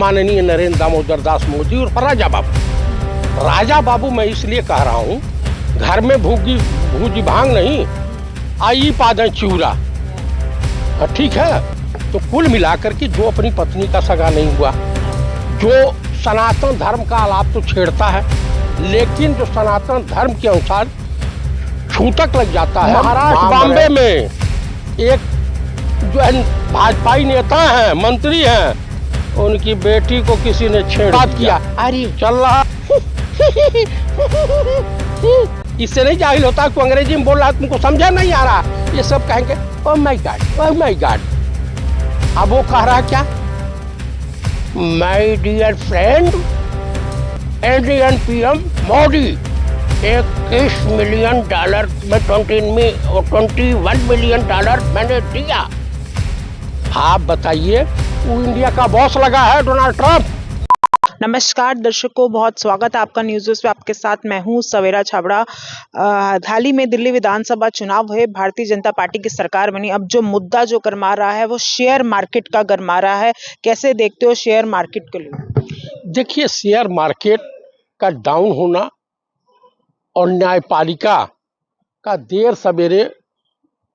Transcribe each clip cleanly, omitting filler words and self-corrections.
माननीय नरेंद्र दामोदर दास मोदी और राजा बाबू। राजा बाबू मैं इसलिए कह रहा हूँ, घर में भूजी भांग नहीं आई पादन चिउरा। ठीक है, तो कुल मिलाकर के जो अपनी पत्नी का सगा नहीं हुआ, जो सनातन धर्म का आलाप तो छेड़ता है, लेकिन जो सनातन धर्म के अनुसार छूतक लग जाता है। महाराष्ट्र बॉम्बे में एक जो है भाजपाई नेता हैं, मंत्री हैं, उनकी बेटी को किसी ने छेड़ किया। अरे चल रहा इससे नहीं जाहिल होता कि अंग्रेजी में बोल रहा, तुमको समझा नहीं आ रहा। ये सब कहेंगे oh my god, oh my god. अब वो कह रहा क्या, my dear friend Indian PM Modi, $21 million में 21 मिलियन डॉलर मैंने दिया। आप बताइए, वो इंडिया का बॉस लगा है डोनाल्ड ट्रंप। नमस्कार दर्शकों, बहुत स्वागत है आपका न्यूज़ पे। आपके साथ मैं हूं सवेरा छाबड़ा। हाल ही में दिल्ली विधानसभा चुनाव हुए, भारतीय जनता पार्टी की सरकार बनी। अब जो मुद्दा जो गरमा रहा है वो शेयर मार्केट का गरमा रहा है। कैसे देखते हो शेयर मार्केट को लेकर? देखिए, शेयर मार्केट का डाउन होना और न्यायपालिका का देर सवेरे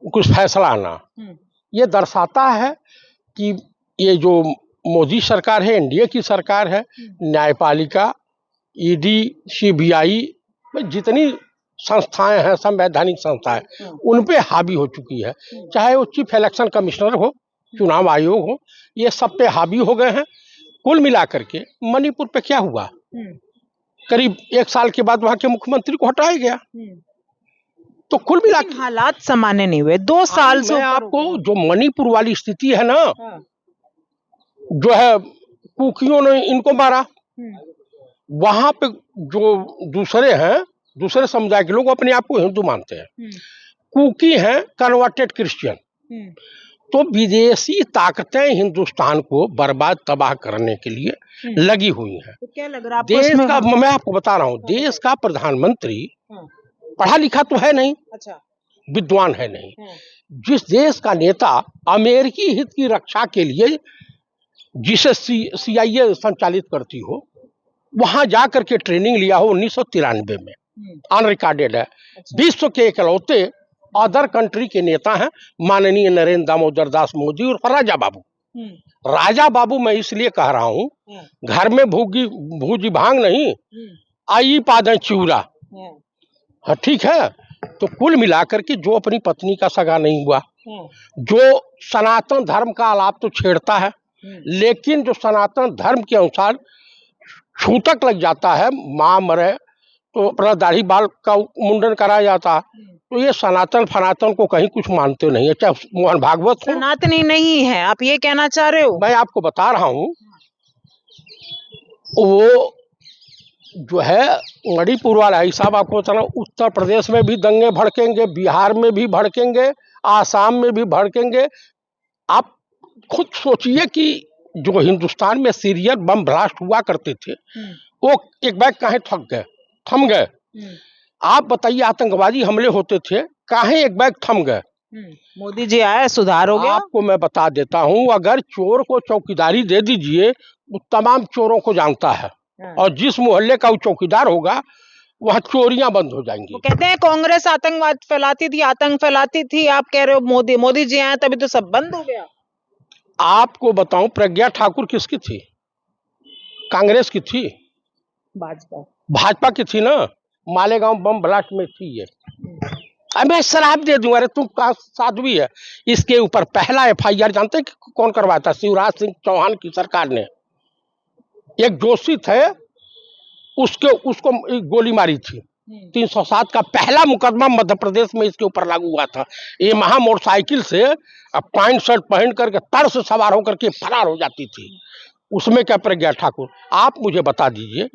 कुछ फैसला आना, ये दर्शाता है कि ये जो मोदी सरकार है, एनडीए की सरकार है, न्यायपालिका, ईडी, सीबीआई में जितनी संस्थाएं हैं, संवैधानिक संस्थाएं, उन पे हावी हो चुकी है। चाहे वो चीफ इलेक्शन कमिश्नर हो, चुनाव आयोग हो, ये सब पे हावी हो गए हैं। कुल मिलाकर के मणिपुर पे क्या हुआ, करीब 1 साल के बाद वहां के मुख्यमंत्री को हटाया गया। तो कुल मिलाकर हालात सामान्य नहीं हुए। 2 साल से आपको जो मणिपुर वाली स्थिति है ना, जो है कुकियों ने इनको मारा, वहां पे जो दूसरे हैं, दूसरे समुदाय के लोग अपने आप को हिंदू मानते हैं, कुकी हैं कन्वर्टेड क्रिश्चियन। तो विदेशी ताकतें हिंदुस्तान को बर्बाद तबाह करने के लिए लगी हुई हैं। तो क्या लग रहा है देश का, मैं आपको बता रहा हूँ, देश का प्रधानमंत्री पढ़ा लिखा तो है नहीं, अच्छा, विद्वान है नहीं। जिस देश का नेता अमेरिकी हित की रक्षा के लिए, जिसे CIA संचालित करती हो, वहां जाकर के ट्रेनिंग लिया हो 1993 में, अनरिकॉर्डेड है। विश्व के इकलौते अदर कंट्री के नेता हैं माननीय नरेंद्र दामोदर दास मोदी और राजा बाबू। राजा बाबू मैं इसलिए कह रहा हूँ, घर में भूजी भांग नहीं आई पादन चिउरा। ठीक है, तो कुल मिलाकर के जो अपनी पत्नी का सगा नहीं हुआ, जो सनातन धर्म का आलाप तो छेड़ता है, लेकिन जो सनातन धर्म के अनुसार छूतक लग जाता है, माँ मरे तो अपना दाढ़ी बाल का मुंडन कराया जाता है, तो ये सनातन फनातन को कहीं कुछ मानते नहीं है। चाहे मोहन भागवत हो, सनातनी नहीं है, आप ये कहना चाह रहे हो? मैं आपको बता रहा हूँ, वो जो है मणिपुर वाला हिसाब आपको बता रहा हूँ, उत्तर प्रदेश में भी दंगे भड़केंगे, बिहार में भी भड़केंगे, आसाम में भी भड़केंगे। आप खुद सोचिए कि जो हिंदुस्तान में सीरियस बम ब्लास्ट हुआ करते थे, वो एक बैग काहे थम गए। आप बताइए, आतंकवादी हमले होते थे, काहे एक बैग थम गए। मोदी जी आए, सुधार हो गया। आपको मैं बता देता हूँ, अगर चोर को चौकीदारी दे दीजिए, वो तमाम चोरों को जानता है, और जिस मोहल्ले का वो चौकीदार होगा, वहाँ चोरियां बंद हो जाएंगी। वो कहते हैं कांग्रेस आतंकवाद फैलाती थी, आतंक फैलाती थी। आप कह रहे हो मोदी जी आए तभी तो सब बंद हो गया। आपको बताऊं, प्रज्ञा ठाकुर किसकी थी? कांग्रेस की थी, भाजपा की थी ना। मालेगांव बम ब्लास्ट में थी ये। अब मैं शराब दे दूं, अरे तुम साध्वी है। इसके ऊपर पहला FIR जानते हैं कि कौन करवाया था? शिवराज सिंह चौहान की सरकार ने। एक जोशी थे, उसको गोली मारी थी। 307 का पहला मुकदमा मध्य प्रदेश में इसके ऊपर लागू हुआ था। ये महा मोटरसाइकिल से पैंट शर्ट पहन करके तर से सवार होकर के फरार हो जाती थी। उसमें क्या प्रज्ञा ठाकुर? आप मुझे बता दीजिए,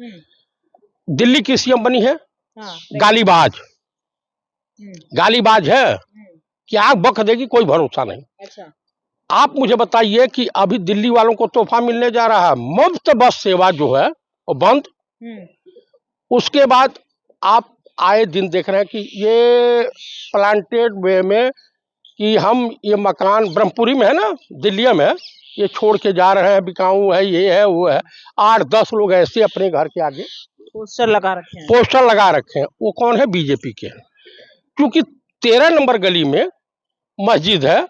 दिल्ली की CM बनी है, गालीबाज है, क्या बक देगी, कोई भरोसा नहीं। अच्छा, आप मुझे बताइए कि अभी दिल्ली वालों को तोहफा मिलने जा रहा है, मुफ्त बस सेवा जो है वो बंद। उसके बाद आप आए दिन देख रहे हैं कि ये प्लांटेड वे में कि हम ये मकान ब्रह्मपुरी में है ना, दिल्ली में, ये छोड़ के जा रहे हैं, बिकाऊ है, ये है, वो है। 8-10 लोग ऐसे अपने घर के आगे पोस्टर लगा रखे हैं। पोस्टर लगा रखे हैं। वो कौन है? बीजेपी के। क्योंकि 13 नंबर गली में मस्जिद है,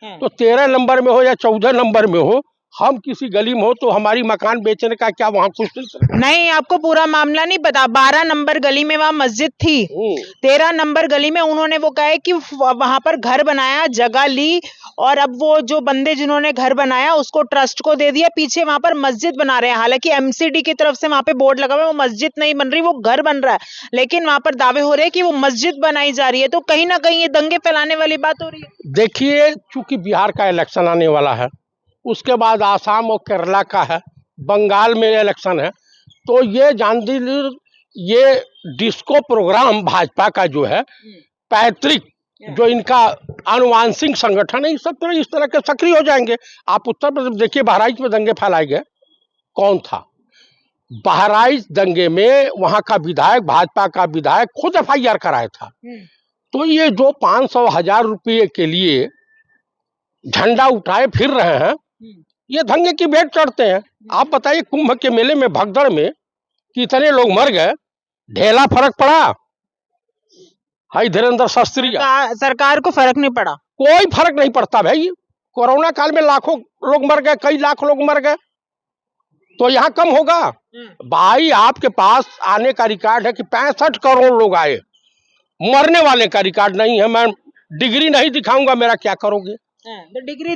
तो 13 नंबर में हो या 14 नंबर में हो, हम किसी गली में हो तो हमारी मकान बेचने का क्या वहाँ कुछ नहीं, आपको पूरा मामला नहीं पता। 12 नंबर गली में वहाँ मस्जिद थी, 13 नंबर गली में उन्होंने वो कहा है कि वहां पर घर बनाया, जगह ली, और अब वो जो बंदे जिन्होंने घर बनाया उसको ट्रस्ट को दे दिया, पीछे वहां पर मस्जिद बना रहे हैं। हालांकि एमसीडी की तरफ से वहां पे बोर्ड लगा हुआ है, वो मस्जिद नहीं बन रही, वो घर बन रहा है, लेकिन वहां पर दावे हो रहे हैं कि वो मस्जिद बनाई जा रही है। तो कहीं ना कहीं ये दंगे फैलाने वाली बात हो रही है। देखिए, चूंकि बिहार का इलेक्शन आने वाला है, उसके बाद आसाम और केरला का है, बंगाल में इलेक्शन है, तो ये जान दीजिए, ये डिस्को प्रोग्राम भाजपा का जो है पैतृक, जो इनका आनुवांशिक संगठन है, सब तरह इस तरह के सक्रिय हो जाएंगे। आप उत्तर प्रदेश देखिए, बहराइच में दंगे फैलाए गए, कौन था? बहराइच दंगे में वहां का विधायक, भाजपा का विधायक खुद FIR कराया था। तो ये जो 500,000 रुपये के लिए झंडा उठाए फिर रहे हैं, ये दंगे की भेंट चढ़ते हैं। आप बताइए, कुंभ के मेले में भगदड़ में कितने लोग मर गए, ढेला फर्क पड़ा? हाई धीरेन्द्र शास्त्री, सरकार को फर्क नहीं पड़ा, कोई फर्क नहीं पड़ता भाई। कोरोना काल में लाखों लोग मर गए, कई लाख लोग मर गए, तो यहाँ कम होगा? भाई, आपके पास आने का रिकॉर्ड है कि 65 करोड़ लोग आए, मरने वाले का रिकॉर्ड नहीं है। मैं डिग्री नहीं दिखाऊंगा, मेरा क्या करोगे? तो डिग्री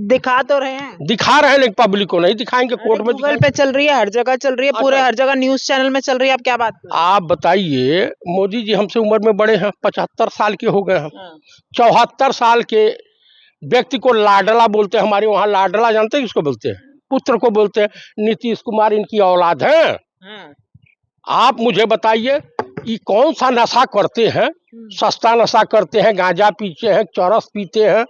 दिखा तो रहे हैं, दिखा रहे हैं, लेकिन पब्लिक को नहीं दिखाएंगे। कोर्ट में गूगल पे चल रही है, हर जगह चल रही है, पूरे हर जगह न्यूज चैनल में चल रही है। आप क्या बात? आप बताइए, मोदी जी हमसे उम्र में बड़े हैं, 75 साल के हो गए हैं। 74 साल के व्यक्ति को लाडला बोलते हैं। हमारे वहाँ लाडला जानते हैं किसको बोलते हैं? पुत्र को बोलते हैं। नीतीश कुमार इनकी औलाद है। आप मुझे बताइए, ये कौन सा नशा करते हैं? सस्ता नशा करते हैं, गांजा पीते हैं, चरस पीते हैं,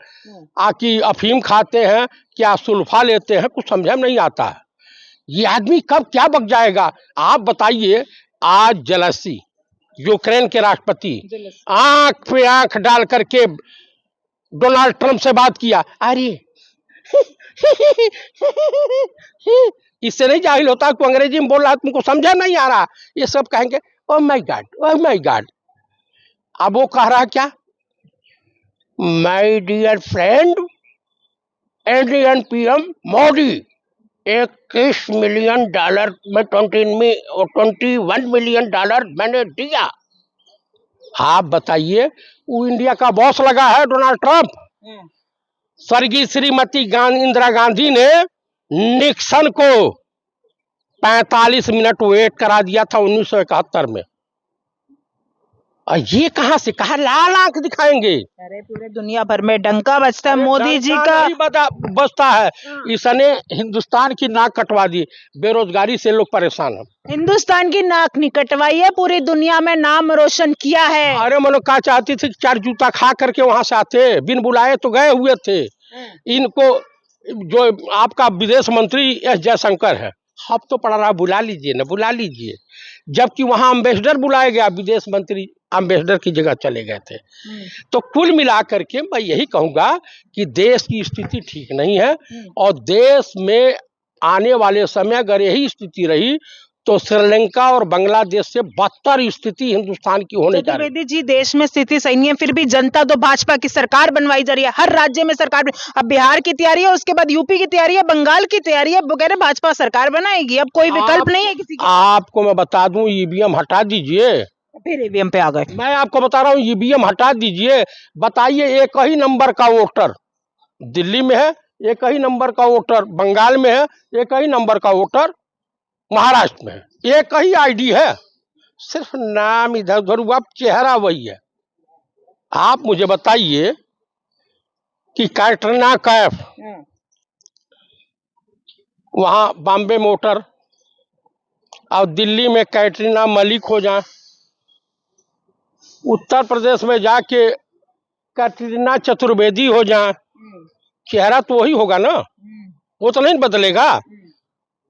आकी अफीम खाते हैं, क्या सुल्फा लेते हैं, कुछ समझ में नहीं आता है। ये आदमी कब क्या बक जाएगा? आप बताइए, आज जेलेसी, यूक्रेन के राष्ट्रपति आंख पे आंख डाल करके डोनाल्ड ट्रंप से बात किया। अरे इससे नहीं जाहिल होता कि अंग्रेजी में बोल रहा, तुमको समझा नहीं आ रहा। ये सब कहेंगे oh my god, oh my god. अब वो कह रहा क्या? My dear friend, Indian PM Modi, $21 million में 21 मिलियन डॉलर मैंने दिया। आप बताइए, वो इंडिया का बॉस लगा है डोनाल्ड ट्रंप। स्वर्गीय श्रीमती इंदिरा गांधी ने निक्सन को 45 मिनट वेट करा दिया था 1971 में। और ये कहां से कहा लाल आंख दिखाएंगे? अरे पूरे दुनिया भर में डंका बजता है मोदी जी का, बजता है। इसने हिंदुस्तान की नाक कटवा दी, बेरोजगारी से लोग परेशान हैं। हिंदुस्तान की नाक नहीं कटवाई है, पूरी दुनिया में नाम रोशन किया है। अरे मनो क्या चाहती थी? 4 जूता खा करके वहां से आते, बिन बुलाए तो गए हुए थे। इनको जो आपका विदेश मंत्री S जयशंकर है, अब तो पड़ा रहा बुला लीजिए ना, बुला लीजिए, जबकि वहां अम्बेसडर बुलाया गया, विदेश मंत्री अम्बेसडर की जगह चले गए थे। तो कुल मिलाकर के मैं यही कहूंगा कि देश की स्थिति ठीक नहीं है, और देश में आने वाले समय अगर यही स्थिति रही तो श्रीलंका और बांग्लादेश से बदतर स्थिति हिंदुस्तान की होने जा रही है। चतुर्वेदी जी, देश में स्थिति सही नहीं है, फिर भी जनता तो भाजपा की सरकार बनवाई जा रही है, हर राज्य में सरकार। अब बिहार की तैयारी है, उसके बाद यूपी की तैयारी है, बंगाल की तैयारी है, वगैरह भाजपा सरकार बनाएगी। अब कोई विकल्प नहीं है किसी का। आपको मैं बता दूं, EVM हटा दीजिए। फिर EVM पे आ गए। मैं आपको बता रहा हूँ, EVM हटा दीजिए। बताइए, एक ही नंबर का वोटर दिल्ली में है, एक ही नंबर का वोटर बंगाल में है, एक ही नंबर का वोटर महाराष्ट्र में है, एक ही ID है, सिर्फ नाम इधर उधर हुआ, चेहरा वही है। आप मुझे बताइए कि कैटरीना कैफ वहां बॉम्बे मोटर और दिल्ली में कैटरीना मलिक हो जाए, उत्तर प्रदेश में जाके कैटरीना चतुर्वेदी हो जाए, चेहरा तो वही होगा ना, वो तो नहीं बदलेगा।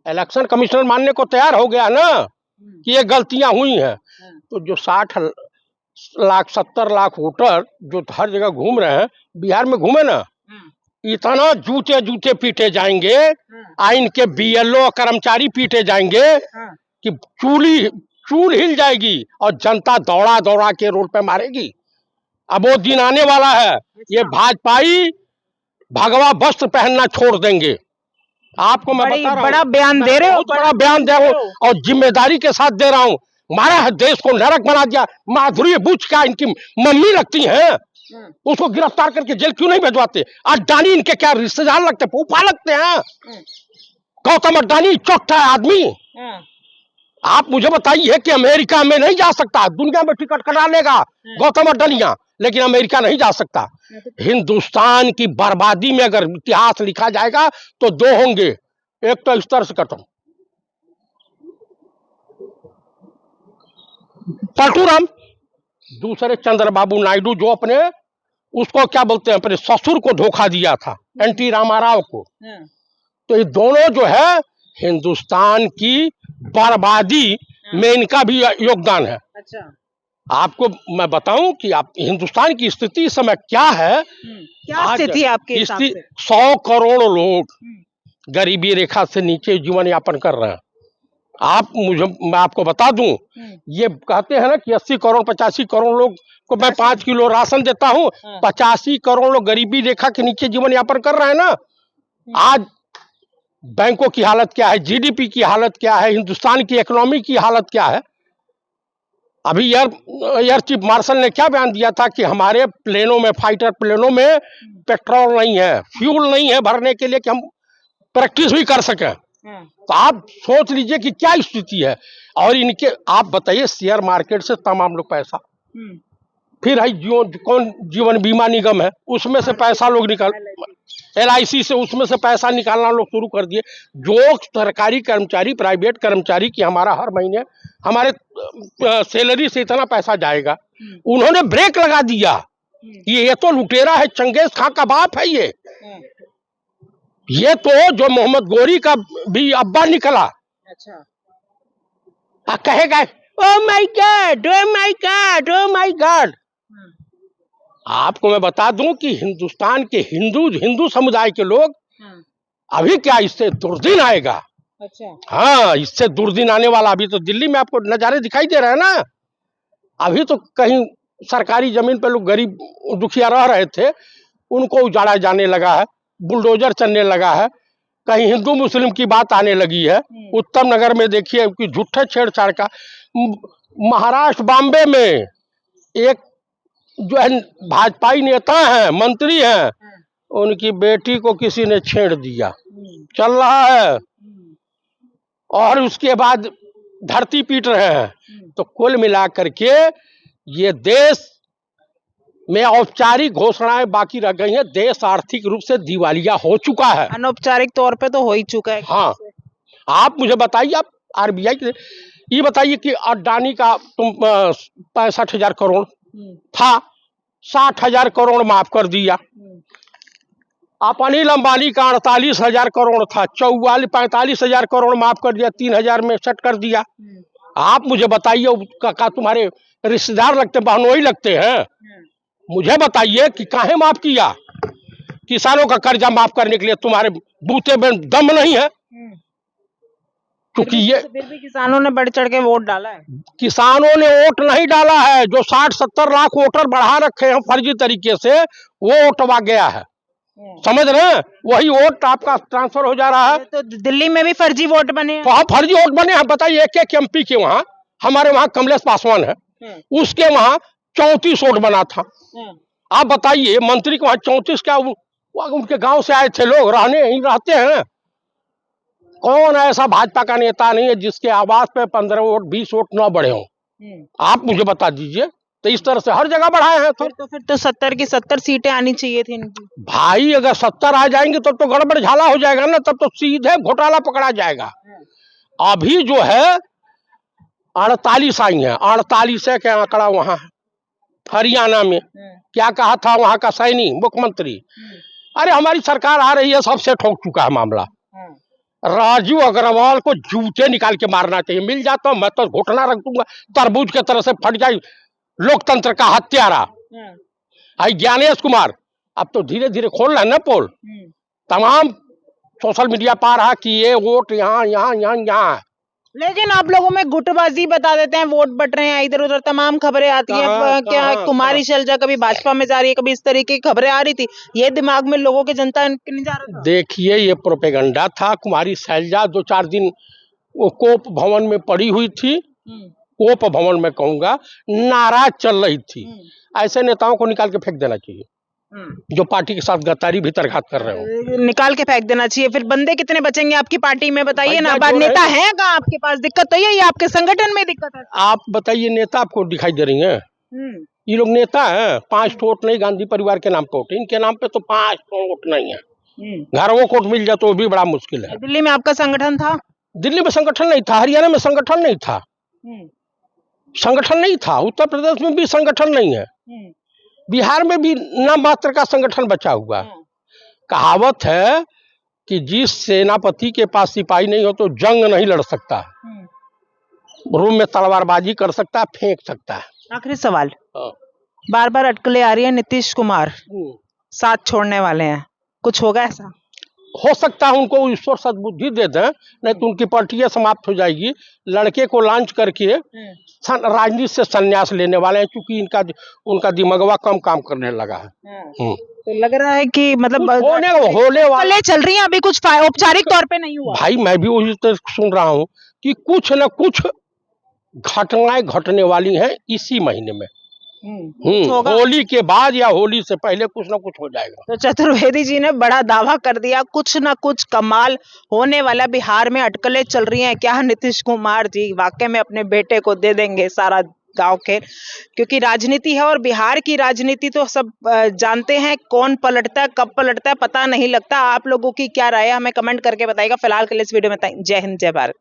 इलेक्शन कमिश्नर मानने को तैयार हो गया ना कि ये गलतियां हुई हैं। तो जो 60 लाख 70 लाख वोटर जो हर जगह घूम रहे हैं, बिहार में घूमे ना, इतना जूते जूते पीटे जाएंगे, इनके बीएलओ कर्मचारी पीटे जाएंगे कि चूल हिल जाएगी और जनता दौड़ा दौड़ा के रोड पे मारेगी। अब वो दिन आने वाला है, ये भाजपाई भगवा वस्त्र पहनना छोड़ देंगे। आपको मैं बता रहा हूं, बड़ा बयान दे रहे हो, बड़ा बयान दे रहा हूं और जिम्मेदारी के साथ दे रहा हूं। हमारा है देश को नरक बना दिया। माधुरी बुच का इनकी मम्मी लगती हैं, उसको गिरफ्तार करके जेल क्यों नहीं भिजवाते? अड्डानी इनके क्या रिश्तेदार लगते, फूफा लगते हैं? गौतम अड्डानी चौथा आदमी। आप मुझे बताइए कि अमेरिका में नहीं जा सकता, दुनिया में टिकट कटा लेगा गौतम अड्डानिया, लेकिन अमेरिका नहीं जा सकता। हिंदुस्तान की बर्बादी में अगर इतिहास लिखा जाएगा तो दो होंगे, एक तो इस तरह से खत्म परशुराम, दूसरे चंद्रबाबू नायडू जो अपने उसको क्या बोलते हैं, अपने ससुर को धोखा दिया था, एनटी रामाराव को। तो ये दोनों जो है हिंदुस्तान की बर्बादी में इनका भी योगदान है। अच्छा, आपको मैं बताऊं कि आप हिंदुस्तान की स्थिति इस समय क्या है? क्या स्थिति है आपके हिसाब से? 100 करोड़ लोग गरीबी रेखा से नीचे जीवन यापन कर रहे हैं। मैं आपको बता दूं, ये कहते हैं ना कि 80 करोड़ 85 करोड़ लोग को मैं 5 किलो राशन देता हूं, 85 करोड़ लोग गरीबी रेखा के नीचे जीवन यापन कर रहे हैं ना। आज बैंकों की हालत क्या है, जीडीपी की हालत क्या है, हिंदुस्तान की इकोनॉमी की हालत क्या है? अभी एयर चीफ मार्शल ने क्या बयान दिया था कि हमारे प्लेनों में, फाइटर प्लेनों में पेट्रोल नहीं है, फ्यूल नहीं है भरने के लिए कि हम प्रैक्टिस भी कर सकें। तो आप सोच लीजिए कि क्या स्थिति है। और इनके आप बताइए, शेयर मार्केट से तमाम लोग पैसा, फिर है कौन जीवन बीमा निगम है, उसमें से पैसा लोग निकाल, LIC से उसमें से पैसा निकालना लोग शुरू कर दिए। जो सरकारी कर्मचारी, प्राइवेट कर्मचारी की हमारा हर महीने हमारे सैलरी से इतना पैसा जाएगा, उन्होंने ब्रेक लगा दिया। ये तो लुटेरा है, चंगेज खां का बाप है ये तो जो मोहम्मद गोरी का भी अब्बा निकला। अच्छा, कहेगा oh my God, oh my God, oh my God. आपको मैं बता दूं कि हिंदुस्तान के हिंदू समुदाय के लोग अभी क्या, इससे दुर्दिन आएगा। अच्छा, हाँ, इससे दुर्दिन आने वाला। अभी तो दिल्ली में आपको नजारे दिखाई दे रहे हैं ना। अभी तो कहीं सरकारी जमीन पे लोग गरीब दुखिया रह रहे थे, उनको उजाड़ा जाने लगा है, बुलडोजर चलने लगा है, कहीं हिंदू मुस्लिम की बात आने लगी है। उत्तम नगर में देखिए कि झूठे छेड़छाड़ का। महाराष्ट्र बॉम्बे में एक जो है भाजपाई नेता हैं, मंत्री हैं, उनकी बेटी को किसी ने छेड़ दिया, चल रहा है, और उसके बाद धरती पीट रहे हैं। तो कुल मिलाकर के ये देश में औपचारिक घोषणाएं बाकी रह गई हैं। देश आर्थिक रूप से दिवालिया हो चुका है, अनौपचारिक तौर पे तो हो ही चुका है। हाँ, आप मुझे बताइए, आप RBI के ये बताइए कि अडानी का तुम 65,000 करोड़ था, 60,000 करोड़ माफ कर दिया। आप अनिल अंबानी का 48,000 करोड़ था, 45,000 करोड़ माफ कर दिया, 3,000 में सेट कर दिया। आप मुझे बताइए, का तुम्हारे रिश्तेदार लगते, बहनोई लगते हैं? मुझे बताइए कि काहे माफ किया? किसानों का कर्जा माफ करने के लिए तुम्हारे बूते में दम नहीं है, क्योंकि ये फिर भी किसानों ने बढ़ चढ़ के वोट डाला है। किसानों ने वोट नहीं डाला है, जो 60-70 लाख वोटर बढ़ा रखे हैं फर्जी तरीके से, वो वोटवा गया है, समझ रहे हैं? वही वोट आपका ट्रांसफर हो जा रहा है। तो दिल्ली में भी फर्जी वोट बने हैं। वहाँ फर्जी वोट बने हैं। बताइए, एक MP के वहाँ, हमारे वहाँ कमलेश पासवान है, उसके वहाँ 34 वोट बना था। आप बताइए, मंत्री के वहाँ 34 क्या, उनके गांव से आए थे लोग, रहते हैं। कौन ऐसा भाजपा का नेता नहीं है जिसके आवाज पे 15 वोट 20 वोट न बढ़े हों? आप मुझे बता दीजिए। तो इस तरह से हर जगह बढ़ाए हैं। फिर तो 70 की 70 सीटें आनी चाहिए थी इनकी। भाई, अगर 70 आ जाएंगे तो गड़बड़ झाला हो जाएगा ना, तब तो सीधे घोटाला पकड़ा जाएगा। अभी जो है 48 आई है, 48 के आंकड़ा वहां हरियाणा में। क्या कहा था वहां का सैनी मुख्यमंत्री? अरे हमारी सरकार आ रही है, सबसे ठोक चुका है मामला। राजीव अग्रवाल को जूते निकाल के मारना चाहिए। मिल जाता हूं मैं तो घुटना रख दूंगा, तरबूज के तरह से फट जाए लोकतंत्र का हत्यारा। ज्ञानेश कुमार अब तो धीरे धीरे खोल रहा है ना पोल, तमाम सोशल मीडिया पा रहा कि ये वोट यहाँ यहाँ यहाँ यहाँ है। लेकिन आप लोगों में गुटबाजी बता देते हैं, वोट बट रहे हैं इधर उधर, तमाम खबरें आती हैं। क्या कुमारी शैलजा कभी भाजपा में जा रही है, कभी इस तरीके की खबरें आ रही थी, ये दिमाग में लोगों के जनता के नहीं जा रहा था? देखिए ये प्रोपेगंडा था। कुमारी शैलजा 2-4 दिन वो कोप भवन में पड़ी हुई थी, कोप भवन में कहूंगा, नाराज चल रही थी। ऐसे नेताओं को निकाल के फेंक देना चाहिए जो पार्टी के साथ गद्दारी भीतर घात कर रहे हो, निकाल के फेंक देना चाहिए। फिर बंदे कितने बचेंगे आपकी पार्टी में, बताइए ना। भाई, नेता है कहाँ आपके पास? दिक्कत तो ये आपके संगठन में दिक्कत है। आप बताइए, नेता आपको दिखाई दे रही हैं? ये लोग नेता हैं? 5 वोट नहीं, गांधी परिवार के नाम पे वोट, इनके नाम पे तो 5 वोट नहीं है। घरों को वोट मिल जाए तो भी बड़ा मुश्किल है। दिल्ली में आपका संगठन था? दिल्ली में संगठन नहीं था, हरियाणा में संगठन नहीं था, संगठन नहीं था, उत्तर प्रदेश में भी संगठन नहीं है, बिहार में भी नाम मात्र का संगठन बचा हुआ। कहावत है कि जिस सेनापति के पास सिपाही नहीं हो तो जंग नहीं लड़ सकता, रूम में तलवारबाजी कर सकता है, फेंक सकता है। आखिरी सवाल, बार बार अटकलें आ रही है, नीतीश कुमार साथ छोड़ने वाले हैं, कुछ होगा ऐसा? हो सकता है उनको ईश्वर सद्बुद्धि दे दें, नहीं तो उनकी पार्टी समाप्त हो जाएगी। लड़के को लॉन्च करके राजनीति से संन्यास लेने वाले हैं, क्योंकि उनका दिमागवा कम काम करने लगा है। तो लग रहा है कि मतलब होने वाले चल रही है, अभी कुछ औपचारिक तौर पे नहीं हुआ। भाई मैं भी वही तो सुन रहा हूँ कि कुछ न कुछ घटनाएं घटने वाली हैं इसी महीने में। होली के बाद या होली से पहले कुछ ना कुछ हो जाएगा। तो चतुर्वेदी जी ने बड़ा दावा कर दिया, कुछ ना कुछ कमाल होने वाला। बिहार में अटकलें चल रही हैं, क्या नीतीश कुमार जी वाकई में अपने बेटे को दे देंगे सारा गांव के? क्योंकि राजनीति है और बिहार की राजनीति तो सब जानते हैं, कौन पलटता है कब पलटता है पता नहीं लगता। आप लोगों की क्या राय है हमें कमेंट करके बताइएगा। फिलहाल के लिए इस वीडियो में जय हिंद जय भारत।